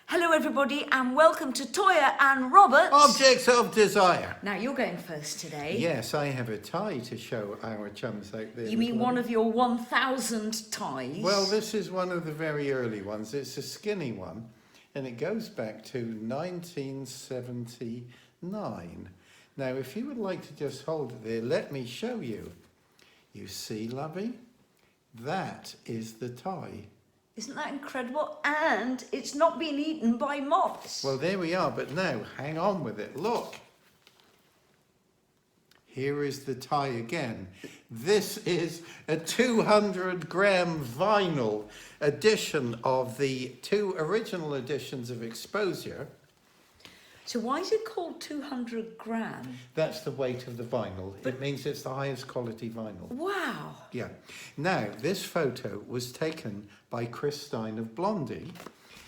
Hello everybody and welcome to Toyah and Robert's Objects of Desire. Now you're going first today. Yes, I have a tie to show our chums out there. You mean one of your 1,000 ties? Well, this is one of the very early ones. It's a skinny one and it goes back to 1979. Now, if you would like to just hold it there, let me show you. You see, lovey? That is the tie. Isn't that incredible? And it's not been eaten by moths. Well, there we are, but now hang on with it. Look. Here is the tie again. This is a 200-gram vinyl edition of the two original editions of Exposure. So why is it called 200 gram? That's the weight of the vinyl. It means it's the highest quality vinyl. Wow. Yeah. Now, this photo was taken by Chris Stein of Blondie.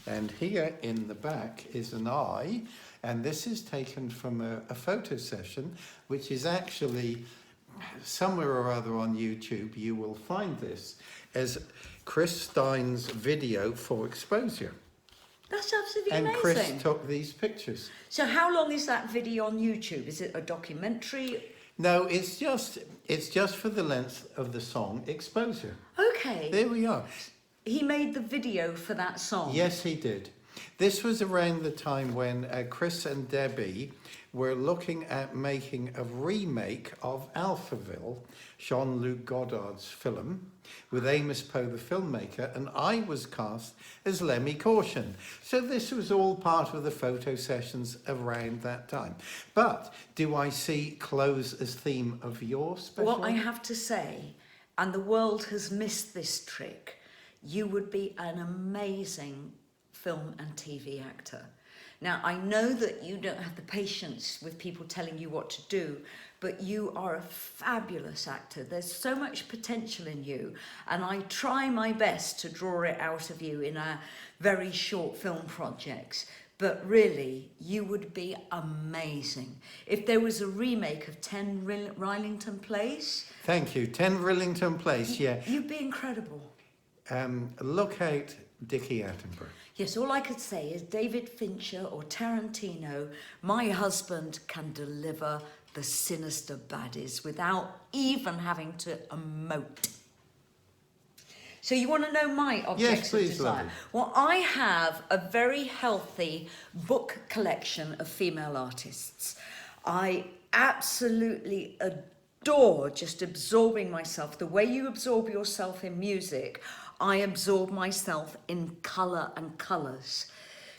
And here in the back is an eye. And this is taken from a photo session, which is actually somewhere or other on YouTube. You will find this as Chris Stein's video for Exposure. That's absolutely and amazing. Chris took these pictures. So how long is that video on YouTube? Is it a documentary? No, it's just for the length of the song Exposure. Okay. There we are. He made the video for that song? Yes, he did. This was around the time when Chris and Debbie were looking at making a remake of Alphaville, Jean-Luc Godard's film, with Amos Poe, the filmmaker, and I was cast as Lemmy Caution. So this was all part of the photo sessions around that time. But do I see clothes as theme of your special? Well, I have to say, and the world has missed this trick, you would be an amazing film and TV actor. Now, I know that you don't have the patience with people telling you what to do, but you are a fabulous actor. There's so much potential in you, and I try my best to draw it out of you in our very short film projects. But really, you would be amazing. If there was a remake of 10 Rillington Place... Thank you. 10 Rillington Place, yeah. You'd be incredible. Look out, Dickie Attenborough. Yes, all I could say is David Fincher or Tarantino, my husband can deliver the sinister baddies without even having to emote. So you want to know my objects of desire? Lovely. Well, I have a very healthy book collection of female artists. I absolutely adore just absorbing myself. The way you absorb yourself in music, I absorb myself in colour and colours.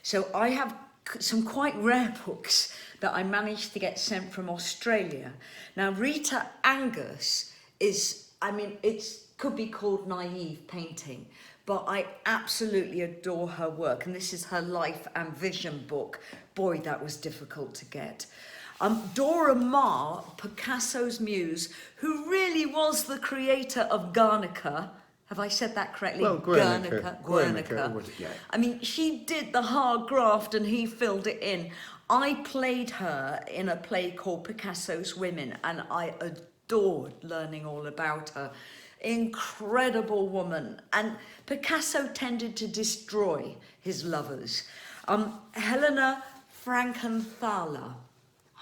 So I have some quite rare books that I managed to get sent from Australia. Now, Rita Angus is, it could be called naive painting, but I absolutely adore her work. And this is her life and vision book. Boy, that was difficult to get. Dora Maar, Picasso's muse, who really was the creator of Guernica. Have I said that correctly? Well, Guernica. Yeah. I mean, she did the hard graft and he filled it in. I played her in a play called Picasso's Women, and I adored learning all about her. Incredible woman. And Picasso tended to destroy his lovers. Helena Frankenthaler.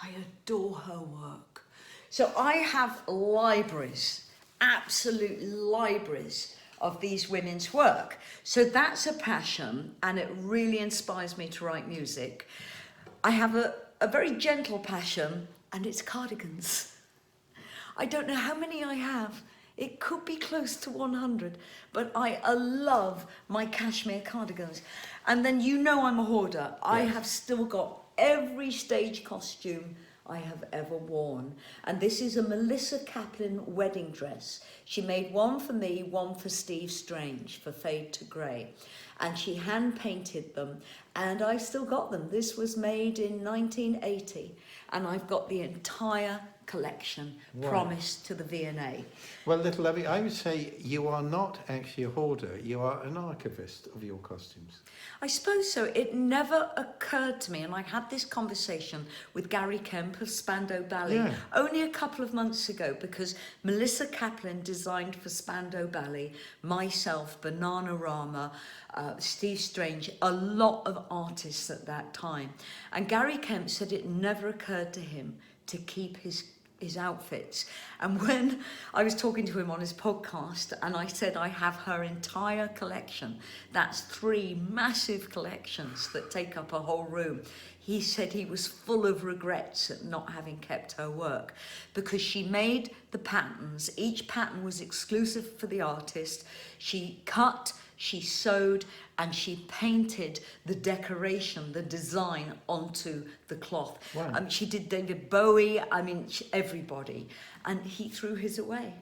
I adore her work. So I have libraries, absolute libraries of these women's work. So that's a passion, and it really inspires me to write music. I have a very gentle passion, and it's cardigans. I don't know how many I have. It could be close to 100, but I love my cashmere cardigans. And then you know I'm a hoarder. Yes. I have still got every stage costume I have ever worn. And this is a Melissa Kaplan wedding dress. She made one for me, one for Steve Strange for Fade to Grey. And she hand painted them, and I still got them. This was made in 1980, and I've got the entire collection Wow. promised to the V&A. Well, little Lovey, I would say you are not actually a hoarder. You are an archivist of your costumes. I suppose so. It never occurred to me, and I had this conversation with Gary Kemp of Spandau Ballet Yeah. only a couple of months ago, because Melissa Kaplan designed for Spandau Ballet, myself, Bananarama, Steve Strange, a lot of artists at that time. And Gary Kemp said it never occurred to him to keep his outfits. And when I was talking to him on his podcast and I said I have her entire collection, that's 3 massive collections that take up a whole room, he said he was full of regrets at not having kept her work, because she made the patterns. Each pattern was exclusive for the artist. She cut, she sewed, and she painted the decoration, the design onto the cloth. Wow. She did David Bowie, everybody, and he threw his away.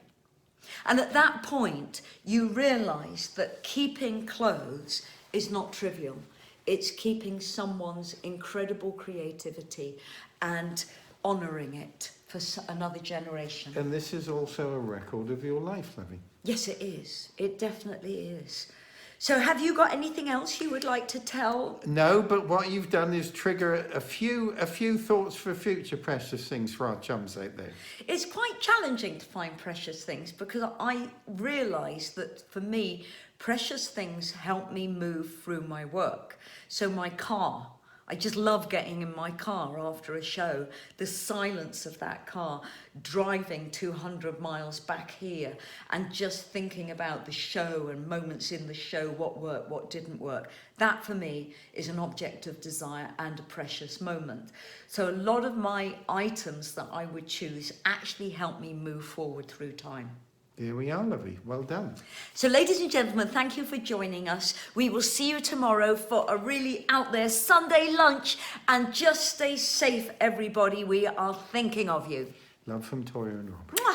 And at that point, you realise that keeping clothes is not trivial. It's keeping someone's incredible creativity and honouring it for another generation. And this is also a record of your life, Lovey. Yes, it is. It definitely is. So have you got anything else you would like to tell? No, but what you've done is trigger a few thoughts for future precious things for our chums out there. It's quite challenging to find precious things, because I realise that for me, precious things help me move through my work. So my car, I just love getting in my car after a show, the silence of that car, driving 200 miles back here and just thinking about the show and moments in the show, what worked, what didn't work. That for me is an object of desire and a precious moment. So a lot of my items that I would choose actually help me move forward through time. Here we are, Lovey. Well done. So ladies and gentlemen, thank you for joining us. We will see you tomorrow for a really out there Sunday lunch, and just stay safe, everybody. We are thinking of you. Love from Toyah and Rob. Mwah!